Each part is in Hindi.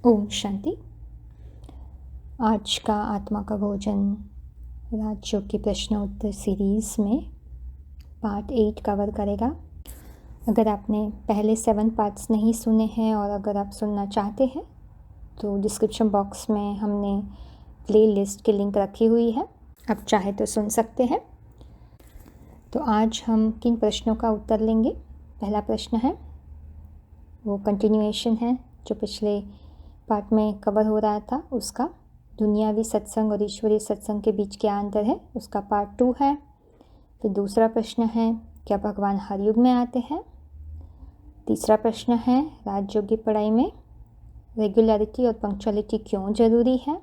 ओम शांति। आज का आत्मा का भोजन राजयोग की प्रश्नोत्तर सीरीज़ में पार्ट 8 कवर करेगा। अगर आपने पहले 7 पार्ट्स नहीं सुने हैं और अगर आप सुनना चाहते हैं तो डिस्क्रिप्शन बॉक्स में हमने प्ले लिस्ट की लिंक रखी हुई है, आप चाहे तो सुन सकते हैं। तो आज हम किन प्रश्नों का उत्तर लेंगे। पहला प्रश्न है, वो कंटिन्यूएशन है जो पिछले पार्ट में कवर हो रहा था, उसका दुनियावी सत्संग और ईश्वरीय सत्संग के बीच क्या अंतर है, उसका पार्ट 2 है। फिर दूसरा प्रश्न है, क्या भगवान हर युग में आते हैं। तीसरा प्रश्न है, राजयोग की पढ़ाई में रेगुलरिटी और पंक्चुअलिटी क्यों ज़रूरी है।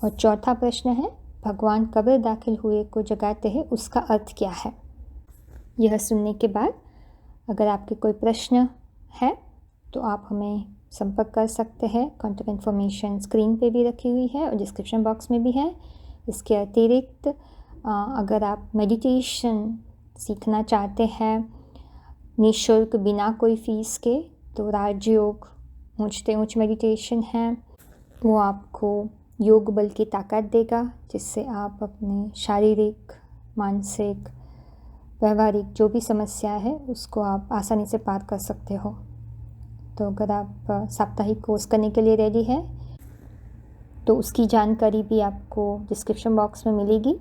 और चौथा प्रश्न है, भगवान कब्र दाखिल हुए को जगाते हैं, उसका अर्थ क्या है। यह सुनने के बाद अगर आपके कोई प्रश्न है तो आप हमें संपर्क कर सकते हैं। कॉन्टैक्ट इन्फॉर्मेशन स्क्रीन पे भी रखी हुई है और डिस्क्रिप्शन बॉक्स में भी है। इसके अतिरिक्त अगर आप मेडिटेशन सीखना चाहते हैं निःशुल्क बिना कोई फ़ीस के, तो राजयोग ऊंचते ऊंच मेडिटेशन है, वो आपको योग बल की ताकत देगा, जिससे आप अपने शारीरिक, मानसिक, व्यवहारिक जो भी समस्या है उसको आप आसानी से पार कर सकते हो। तो अगर आप साप्ताहिक कोर्स करने के लिए रेडी है तो उसकी जानकारी भी आपको डिस्क्रिप्शन बॉक्स में मिलेगी।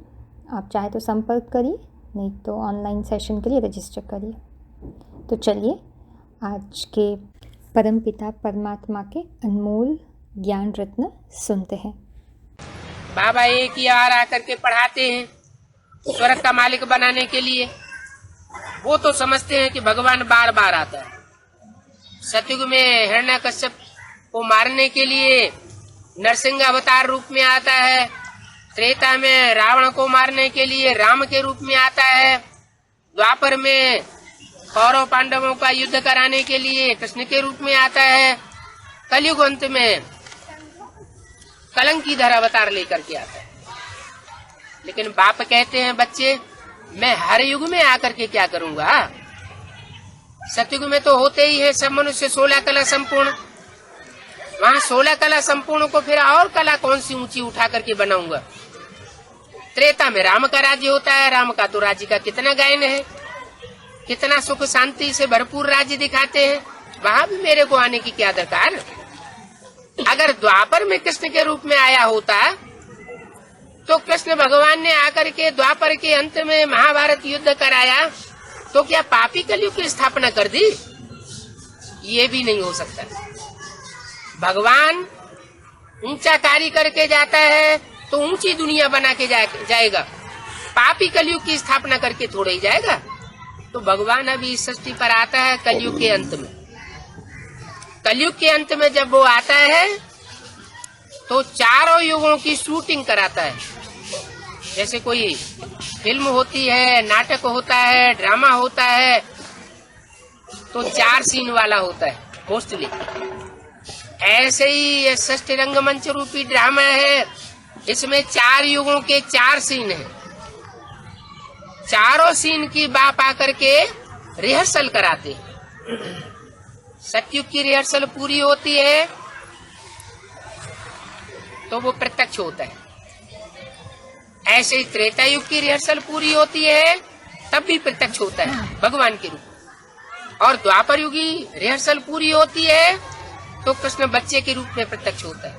आप चाहे तो संपर्क करिए, नहीं तो ऑनलाइन सेशन के लिए रजिस्टर करिए। तो चलिए आज के परमपिता परमात्मा के अनमोल ज्ञान रत्न सुनते हैं। बाबा एक ही बार आकर के पढ़ाते हैं स्वर्ग का मालिक बनाने के लिए। वो तो समझते हैं कि भगवान बार बार आता है। सतयुग में हिरण्यकश्यप को मारने के लिए नरसिंह अवतार रूप में आता है। त्रेता में रावण को मारने के लिए राम के रूप में आता है। द्वापर में कौरव पांडवों का युद्ध कराने के लिए कृष्ण के रूप में आता है। कलयुग अंत में कलंकीधर अवतार लेकर के आता है। लेकिन बाप कहते हैं, बच्चे मैं हर युग में आकर के क्या करूंगा। सतयुग में तो होते ही है सब मनुष्य 16 कला संपूर्ण। वहाँ 16 कला संपूर्ण को फिर और कला कौन सी ऊंची उठा करके बनाऊंगा। त्रेता में राम का राज्य होता है। राम का तो राज्य का कितना गायन है, कितना सुख शांति से भरपूर राज्य दिखाते हैं। वहाँ भी मेरे को आने की क्या दरकार। अगर द्वापर में कृष्ण के रूप में आया होता तो कृष्ण भगवान ने आकर के द्वापर के अंत में महाभारत युद्ध कराया तो क्या पापी कलयुग की स्थापना कर दी। ये भी नहीं हो सकता। भगवान ऊंचा कार्य करके जाता है तो ऊंची दुनिया बना के जाएगा। पापी कलयुग की स्थापना करके थोड़ा ही जाएगा। तो भगवान अभी इस सृष्टि पर आता है कलयुग के अंत में। कलयुग के अंत में जब वो आता है तो चारों युगों की शूटिंग कराता है। जैसे कोई फिल्म होती है, नाटक होता है, ड्रामा होता है, तो 4 सीन वाला होता है मोस्टली। ऐसे ही ये षष्ठ रंगमंच रूपी ड्रामा है। इसमें 4 युगों के 4 सीन हैं। चारों सीन की बाप आकर के रिहर्सल कराते हैं। सतयुग की रिहर्सल पूरी होती है तो वो प्रत्यक्ष होता है। ऐसे ही त्रेता युग की रिहर्सल पूरी होती है तब भी प्रत्यक्ष होता है भगवान के रूप। और द्वापर युग की रिहर्सल पूरी होती है तो कृष्ण बच्चे के रूप में प्रत्यक्ष होता है।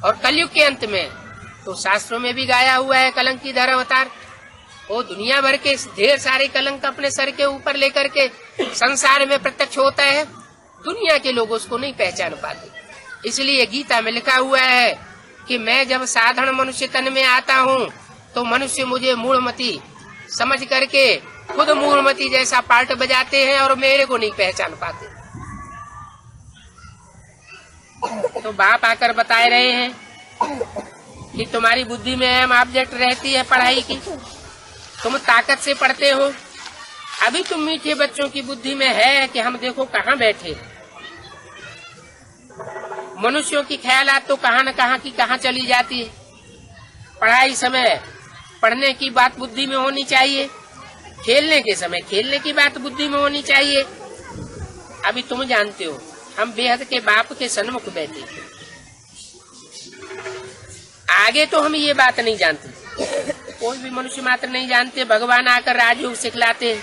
और कलयुग के अंत में तो शास्त्रों में भी गाया हुआ है कलंकीधर अवतार। वो दुनिया भर के ढेर सारे कलंक अपने सर के ऊपर लेकर के संसार में प्रत्यक्ष होता है। दुनिया के लोग उसको नहीं पहचान पाते। इसलिए गीता में लिखा हुआ है कि मैं जब साधारण मनुष्य तन में आता हूँ तो मनुष्य मुझे मूढ़मती समझ करके खुद मूढ़मती जैसा पार्ट बजाते हैं और मेरे को नहीं पहचान पाते। तो बाप आकर बता रहे हैं कि तुम्हारी बुद्धि में अहम ऑब्जेक्ट रहती है पढ़ाई की। तुम ताकत से पढ़ते हो। अभी तुम मीठे बच्चों की बुद्धि में है कि हम देखो कहाँ बैठे। मनुष्यों की ख्यालात तो कहाँ न कहाँ की कहाँ चली जाती है। पढ़ाई समय पढ़ने की बात बुद्धि में होनी चाहिए, खेलने के समय खेलने की बात बुद्धि में होनी चाहिए। अभी तुम जानते हो हम बेहद के बाप के सन्मुख बैठे। आगे तो हम ये बात नहीं जानते, कोई भी मनुष्य मात्र नहीं जानते। भगवान आकर राजयोग सिखलाते हैं,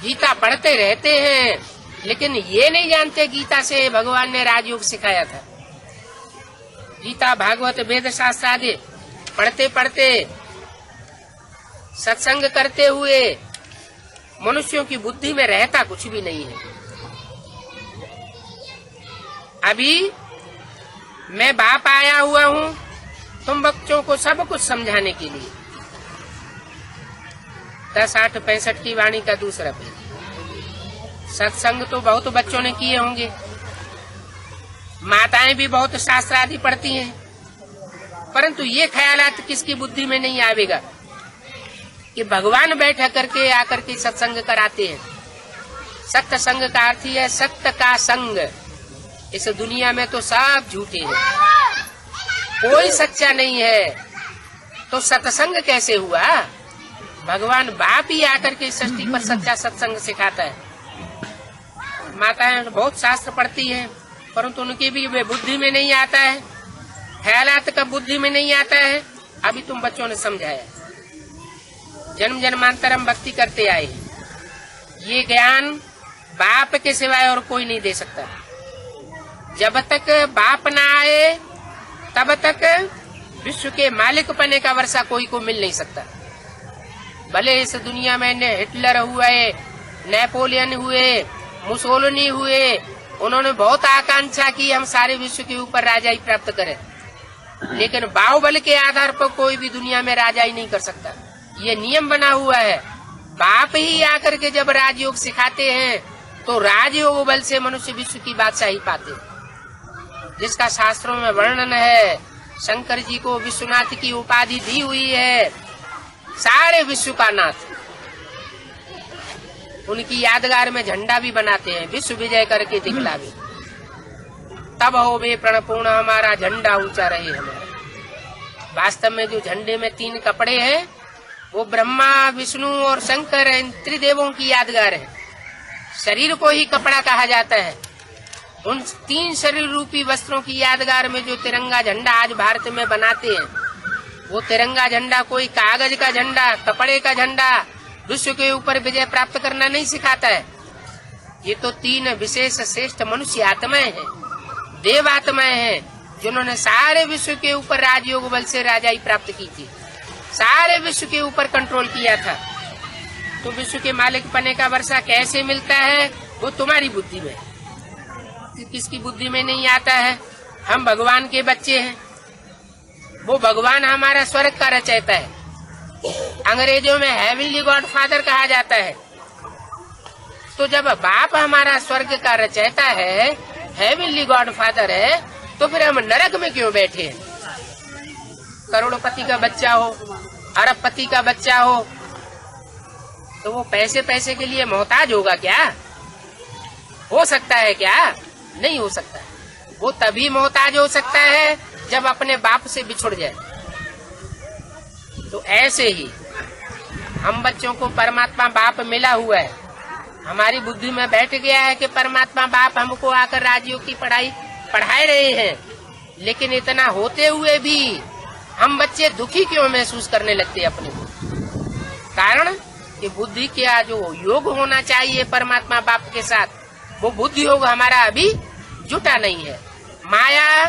गीता पढ़ते रहते हैं, लेकिन ये नहीं जानते गीता से भगवान ने राजयोग सिखाया था। गीता, भागवत, वेद शास्त्र आदि पढ़ते पढ़ते, सत्संग करते हुए मनुष्यों की बुद्धि में रहता कुछ भी नहीं है। अभी मैं बाप आया हुआ हूँ तुम बच्चों को सब कुछ समझाने के लिए। 10, 8, 65 की वाणी का दूसरा पेज। सत्संग तो बहुत बच्चों ने किए होंगे, माताएं भी बहुत शास्त्र आदि पढ़ती हैं, परंतु ये ख्यालात किसकी बुद्धि में नहीं आवेगा कि भगवान बैठा करके आकर के सत्संग कराते हैं। सत्य संग का अर्थ है सत्य का संग। इस दुनिया में तो सब झूठे हैं, कोई सच्चा नहीं है, तो सत्संग कैसे हुआ? भगवान बाप ही आकर के सृष्टि पर सच्चा सत्संग सिखाता है। माताएं बहुत शास्त्र पढ़ती हैं, परंतु उनकी भी वे बुद्धि में नहीं आता है, ख्यालात का बुद्धि में नहीं आता है। अभी तुम बच्चों ने समझाया, जन्म जन्मांतर हम भक्ति करते आए, ये ज्ञान बाप के सिवाय और कोई नहीं दे सकता। जब तक बाप ना आए तब तक विश्व के मालिक पने का वर्षा कोई को मिल नहीं सकता। भले इस दुनिया में हिटलर हुए, नेपोलियन हुए, मुसोलिनी हुए, उन्होंने बहुत आकांक्षा की हम सारे विश्व के ऊपर राजाई प्राप्त करें, लेकिन बाहुबल के आधार पर कोई भी दुनिया में राजाई नहीं कर सकता। ये नियम बना हुआ है। बाप ही आकर के जब राजयोग सिखाते हैं तो राजयोग बल से मनुष्य विश्व की बादशाही पाते हैं, जिसका शास्त्रों में वर्णन है। शंकर जी को विश्वनाथ की उपाधि दी हुई है, सारे विश्व का नाथ। उनकी यादगार में झंडा भी बनाते हैं, विश्व विजय करके दिखलावे, तब हो वे प्रणपूर्ण हमारा झंडा ऊंचा रहे हमारा। वास्तव में जो झंडे में 3 कपड़े हैं वो ब्रह्मा, विष्णु और शंकर इन त्रिदेवों की यादगार है। शरीर को ही कपड़ा कहा जाता है। उन 3 शरीर रूपी वस्त्रों की यादगार में जो तिरंगा झंडा आज भारत में बनाते हैं, वो तिरंगा झंडा कोई कागज का झंडा, कपड़े का झंडा विश्व के ऊपर विजय प्राप्त करना नहीं सिखाता है। ये तो 3 विशेष श्रेष्ठ मनुष्य आत्माएं हैं, देव आत्माएं हैं, जिन्होंने सारे विश्व के ऊपर राजयोग बल से राजाई प्राप्त की थी, सारे विश्व के ऊपर कंट्रोल किया था। तो विश्व के मालिक पने का वर्षा कैसे मिलता है? वो तुम्हारी बुद्धि में, किसकी बुद्धि में नहीं आता है। हम भगवान के बच्चे हैं, वो भगवान हमारा स्वर्ग का रचयिता है। अंग्रेजों में हेवनली गॉड फादर कहा जाता है। तो जब बाप हमारा स्वर्ग का रचयिता है, हेवनली गॉड फादर है, तो फिर हम नरक में क्यों बैठे हैं? करोड़पति का बच्चा हो, अरबपति का बच्चा हो, तो वो पैसे के लिए मोहताज होगा क्या? हो सकता है क्या? नहीं हो सकता। वो तभी मोहताज हो सकता है जब अपने बाप से बिछुड़ जाए। तो ऐसे ही हम बच्चों को परमात्मा बाप मिला हुआ है, हमारी बुद्धि में बैठ गया है कि परमात्मा बाप हमको आकर राजयोग की पढ़ाई पढ़ाए रहे हैं, लेकिन इतना होते हुए भी हम बच्चे दुखी क्यों महसूस करने लगते हैं अपने को? कारण कि बुद्धि का जो योग होना चाहिए परमात्मा बाप के साथ, वो बुद्धि योग हमारा अभी जुटा नहीं है। माया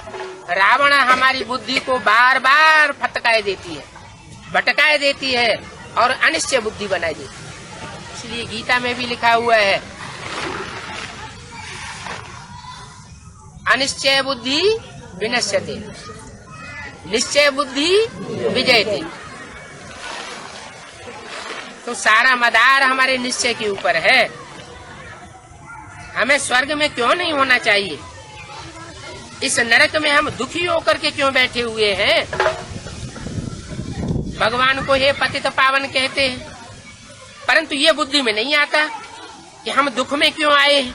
रावण हमारी बुद्धि को बार बार फटकाए देती है, भटकाए देती है और अनिश्चय बुद्धि बनाई देती है। इसलिए गीता में भी लिखा हुआ है, अनिश्चय बुद्धि विनश्यते, निश्चय बुद्धि विजयते। तो सारा मदार हमारे निश्चय के ऊपर है। हमें स्वर्ग में क्यों नहीं होना चाहिए? इस नरक में हम दुखी होकर के क्यों बैठे हुए हैं? भगवान को हे पतित पावन कहते हैं, परंतु ये बुद्धि में नहीं आता कि हम दुख में क्यों आए हैं।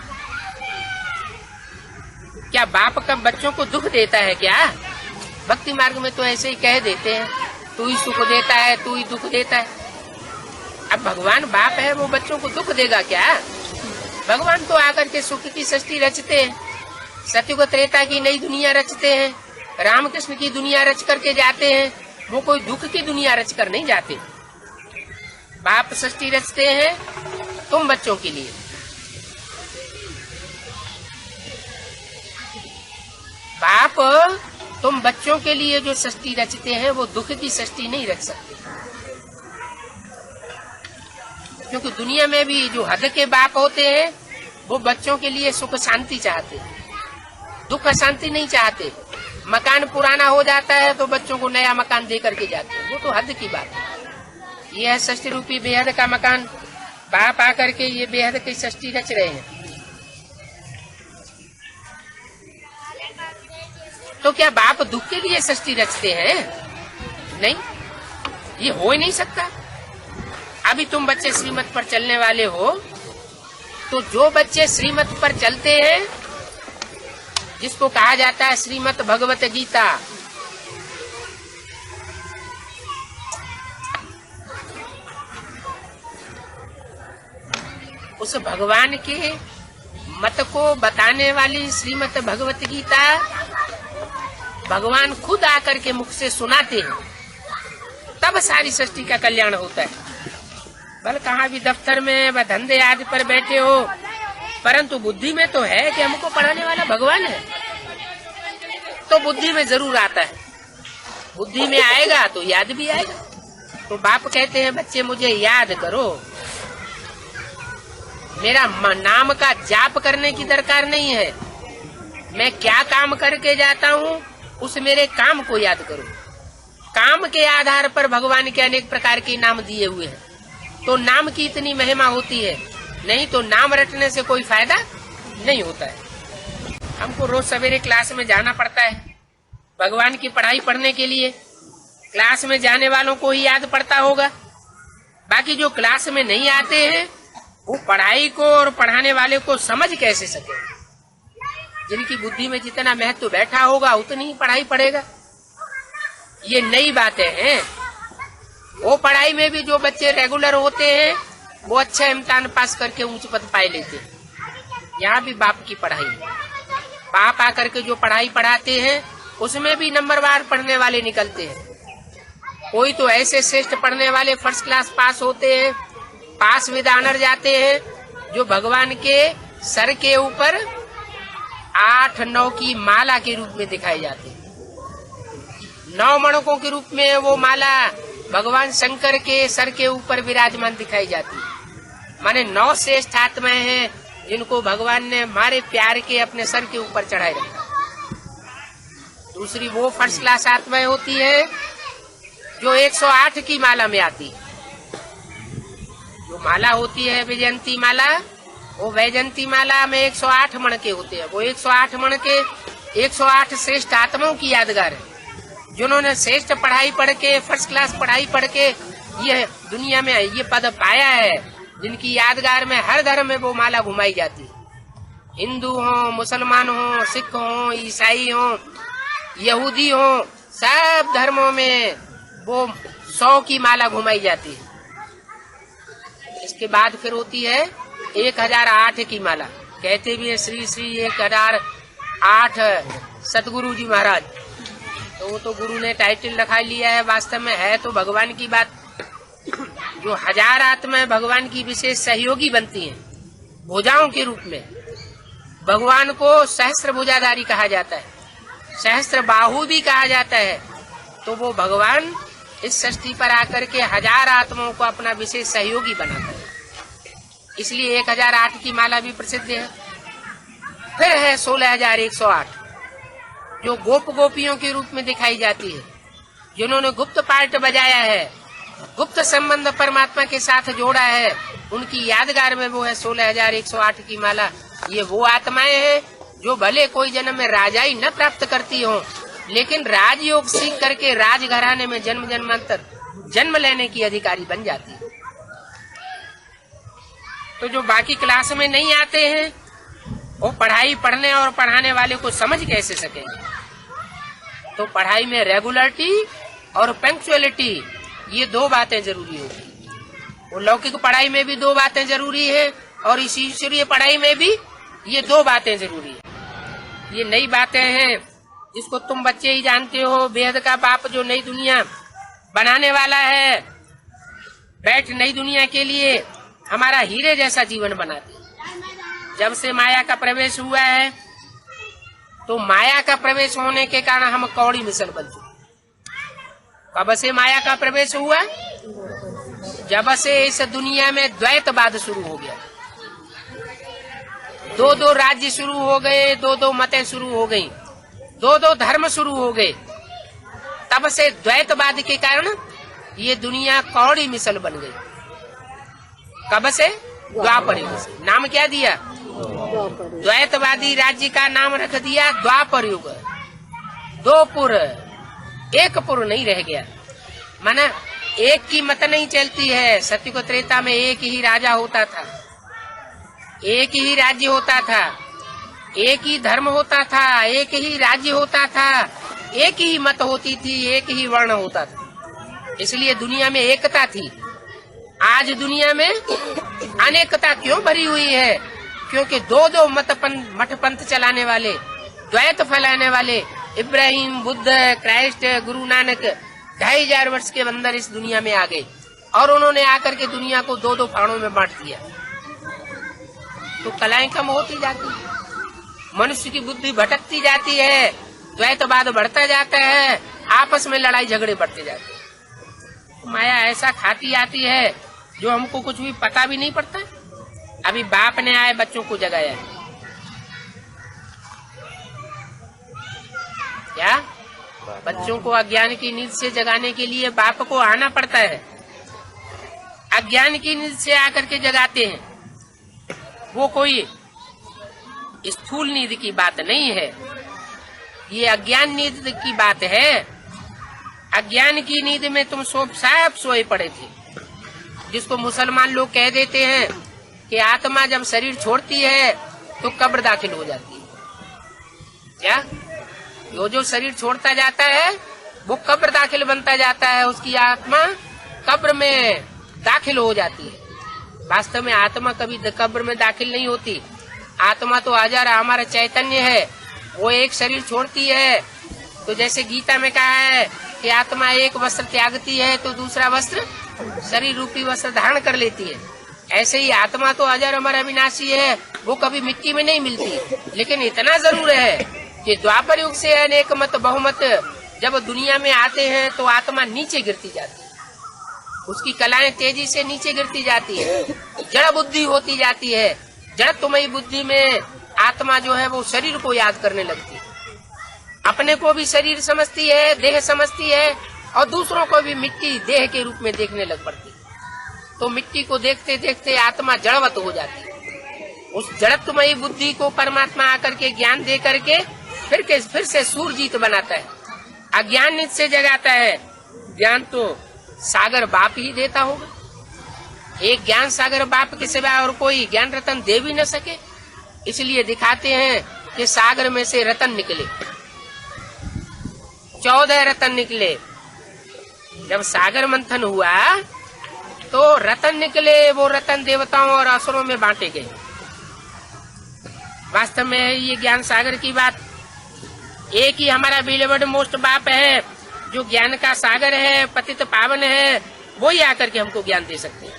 क्या बाप का बच्चों को दुख देता है क्या? भक्ति मार्ग में तो ऐसे ही कह देते हैं, तू ही सुख देता है, तू ही दुख देता है। अब भगवान बाप है, वो बच्चों को दुख देगा क्या? भगवान तो आकर के सुख की सृष्टि रचते हैं, सतयुग त्रेता की नई दुनिया रचते हैं, रामकृष्ण की दुनिया रच करके जाते हैं। वो कोई दुख की दुनिया रच कर नहीं जाते। बाप सृष्टि रचते हैं तुम बच्चों के लिए। बाप तुम बच्चों के लिए जो सृष्टि रचते हैं वो दुख की सृष्टि नहीं रच सकते, क्योंकि दुनिया में भी जो हद के बाप होते हैं वो बच्चों के लिए सुख शांति चाहते हैं, दुख शांति नहीं चाहते। मकान पुराना हो जाता है तो बच्चों को नया मकान दे करके जाते हैं, वो तो हद की बात है। ये है सृष्टि रूपी बेहद का मकान। बाप आकर के ये बेहद की सृष्टि रच रहे हैं। तो क्या बाप दुख के लिए सृष्टि रचते हैं? नहीं, ये हो ही नहीं सकता। अभी तुम बच्चे श्रीमत पर चलने वाले हो, तो जो बच्चे श्रीमत पर चलते हैं, जिसको कहा जाता है श्रीमत भगवत गीता, उस भगवान के मत को बताने वाली श्रीमत भगवत गीता भगवान खुद आकर के मुख से सुनाते हैं, तब सारी सृष्टि का कल्याण होता है। बल कहाँ भी दफ्तर में व धंधे आदि पर बैठे हो, परंतु बुद्धि में तो है कि हमको पढ़ाने वाला भगवान है, तो बुद्धि में जरूर आता है। बुद्धि में आएगा तो याद भी आएगा। तो बाप कहते हैं बच्चे मुझे याद करो, मेरा नाम का जाप करने की दरकार नहीं है। मैं क्या काम करके जाता हूँ उस मेरे काम को याद करो। काम के आधार पर भगवान के अनेक प्रकार के नाम दिए हुए हैं, तो नाम की इतनी महिमा होती है, नहीं तो नाम रटने से कोई फायदा नहीं होता है। हमको रोज सवेरे क्लास में जाना पड़ता है भगवान की पढ़ाई पढ़ने के लिए। क्लास में जाने वालों को ही याद पड़ता होगा, बाकी जो क्लास में नहीं आते हैं वो पढ़ाई को और पढ़ाने वाले को समझ कैसे सके। जिनकी बुद्धि में जितना महत्व बैठा होगा उतनी ही पढ़ाई पढ़ेगा। ये नई बातें हैं। वो पढ़ाई में भी जो बच्चे रेगुलर होते हैं वो अच्छा इम्तिहान पास करके उच्च पद पाए लेते हैं। यहाँ भी बाप की पढ़ाई है। बाप आकर के जो पढ़ाई पढ़ाते हैं उसमें भी नंबरवार पढ़ने वाले निकलते हैं। कोई तो ऐसे श्रेष्ठ पढ़ने वाले फर्स्ट क्लास पास होते हैं, पास विद ऑनर जाते हैं, जो भगवान के सर के ऊपर 8-9 की माला के रूप में दिखाई जाती है। 9 मणकों के रूप में वो माला भगवान शंकर के सर के ऊपर विराजमान दिखाई जाती है। माने 9 श्रेष्ठ आत्माएं हैं जिनको भगवान ने हमारे प्यार के अपने सर के ऊपर चढ़ाए रखा। दूसरी वो फर्स्ट क्लास आत्माएं होती है जो 108 की माला में आती है। जो माला होती है वैजयंती माला, वो वैजयंती माला में 108 मणके होते हैं। वो 108 मणके 108 श्रेष्ठ आत्माओं की यादगार है, जिन्होंने श्रेष्ठ पढ़ाई पढ़ के, फर्स्ट क्लास पढ़ाई पढ़ के ये दुनिया में ये पद पाया है, जिनकी यादगार में हर धर्म में वो माला घुमाई जाती है। हिंदू हो, मुसलमान हो, सिख हो, ईसाई हो, यहूदी हो, सब धर्मों में वो 100 की माला घुमाई जाती है। इसके बाद फिर होती है 1008 की माला। कहते भी है श्री श्री 1008 सतगुरु जी महाराज। तो वो तो गुरु ने टाइटल रखा लिया है, वास्तव में है तो भगवान की बात। जो 1000 आत्माएं भगवान की विशेष सहयोगी बनती हैं भुजाओं के रूप में। भगवान को सहस्त्र भुजाधारी कहा जाता है, सहस्त्र बाहु भी कहा जाता है। तो वो भगवान इस सृष्टि पर आकर के 1000 आत्माओं को अपना विशेष सहयोगी बनाता है, इसलिए 1008 की माला भी प्रसिद्ध है। फिर है 16108 जो गोप गोपियों के रूप में दिखाई जाती है, जिन्होंने गुप्त पार्ट बजाया है, गुप्त संबंध परमात्मा के साथ जोड़ा है। उनकी यादगार में वो है 16108 की माला। ये वो आत्माएं हैं जो भले कोई जन्म में राजाई न प्राप्त करती हो, लेकिन राजयोग सीख करके राजघराने में जन्म जन्मांतर जन्म लेने की अधिकारी बन जाती है। तो जो बाकी क्लास में नहीं आते हैं वो पढ़ाई पढ़ने और पढ़ाने वाले को समझ कैसे सकेंगे। तो पढ़ाई में रेगुलरिटी और पंक्चुअलिटी, ये 2 बातें जरूरी होगी। वो लौकिक पढ़ाई में भी 2 बातें जरूरी है, और इस ईश्वरीय पढ़ाई में भी ये दो बातें जरूरी है। ये नई बातें हैं जिसको तुम बच्चे ही जानते हो। बेहद का बाप जो नई दुनिया बनाने वाला है, बैठ नई दुनिया के लिए हमारा हीरे जैसा जीवन बनाते। जब से माया का प्रवेश हुआ है तो माया का प्रवेश होने के कारण हम कौड़ी मिसल बन चुके। कब से माया का प्रवेश हुआ? जब से इस दुनिया में द्वैतवाद शुरू हो गया, दो दो राज्य शुरू हो गए, दो दो मतें शुरू हो गई, दो दो धर्म शुरू हो गए। तब से द्वैतवाद के कारण ये दुनिया कौड़ी मिसल बन गई। कब से? द्वापर युग से। नाम क्या दिया? द्वैतवादी राज्य का नाम रख दिया द्वापर युग। दो पुर, एक पुर नहीं रह गया। माना एक की मत नहीं चलती है। सत्य को त्रेता में एक ही राजा होता था, एक ही राज्य होता था, एक ही धर्म होता था, एक ही राज्य होता था, एक ही मत होती थी, एक ही वर्ण होता था। इसलिए दुनिया में एकता थी। आज दुनिया में अनेकता क्यों भरी हुई है? क्योंकि दो दो मठ पंथ चलाने वाले, द्वैत फैलाने वाले इब्राहिम, बुद्ध, क्राइस्ट, गुरु नानक 2500 वर्ष के अंदर इस दुनिया में आ गए और उन्होंने आकर के दुनिया को दो दो फाड़ों में बांट दिया। तो कलाएं कम होती जाती है, मनुष्य की बुद्धि भटकती जाती है, द्वैतवाद बढ़ता जाता है, आपस में लड़ाई झगड़े बढ़ते जाते हैं। माया ऐसा खाती आती है जो हमको कुछ भी पता भी नहीं पड़ता। अभी बाप ने आए बच्चों को जगाया है, क्या बच्चों को अज्ञान की नींद से जगाने के लिए बाप को आना पड़ता है। अज्ञान की नींद से आकर के जगाते हैं। वो कोई स्थूल नींद की बात नहीं है, ये अज्ञान नींद की बात है। अज्ञान की नींद में तुम सब सोए पड़े थे, जिसको मुसलमान लोग कह देते हैं कि आत्मा जब शरीर छोड़ती है तो कब्र दाखिल हो जाती है। क्या? जो शरीर छोड़ता जाता है वो कब्र दाखिल बनता जाता है, उसकी आत्मा कब्र में दाखिल हो जाती है। वास्तव में आत्मा कभी कब्र में दाखिल नहीं होती। आत्मा तो हजार हमारा चैतन्य है, वो एक शरीर छोड़ती है तो जैसे गीता में कहा है कि आत्मा एक वस्त्र त्यागती है तो दूसरा वस्त्र शरीर रूपी वस्त्र धारण कर लेती है। ऐसे ही आत्मा तो हजार हमारा अविनाशी है, वो कभी मिट्टी में नहीं मिलती। लेकिन इतना जरूर है कि द्वापर युग से अनेक मत बहुमत जब दुनिया में आते हैं तो आत्मा नीचे गिरती जाती है, उसकी कलाएं तेजी से नीचे गिरती जाती है, जड़ बुद्धि होती जाती है। जड़त्वमयी बुद्धि में आत्मा जो है वो शरीर को याद करने लगती है, अपने को भी शरीर समझती है, देह समझती है, और दूसरों को भी मिट्टी देह के रूप में देखने लग पड़ती है। तो मिट्टी को देखते देखते आत्मा जड़वत हो जाती है। उस जड़त्वमयी बुद्धि को परमात्मा आकर के ज्ञान दे करके फिर से सूरजीत बनाता है, अज्ञान नित से जगाता है। ज्ञान तो सागर बाप ही देता होगा। एक ज्ञान सागर बाप के सिवा और कोई ज्ञान रतन दे भी न सके। इसलिए दिखाते हैं कि सागर में से रतन निकले, 14 रतन निकले। जब सागर मंथन हुआ तो रतन निकले, वो रतन देवताओं और असुरों में बांटे गए। वास्तव में ये ज्ञान सागर की बात। एक ही हमारा बिलीवर्ड मोस्ट बाप है जो ज्ञान का सागर है, पतित पावन है, वो ही आकर के हमको ज्ञान दे सकते हैं।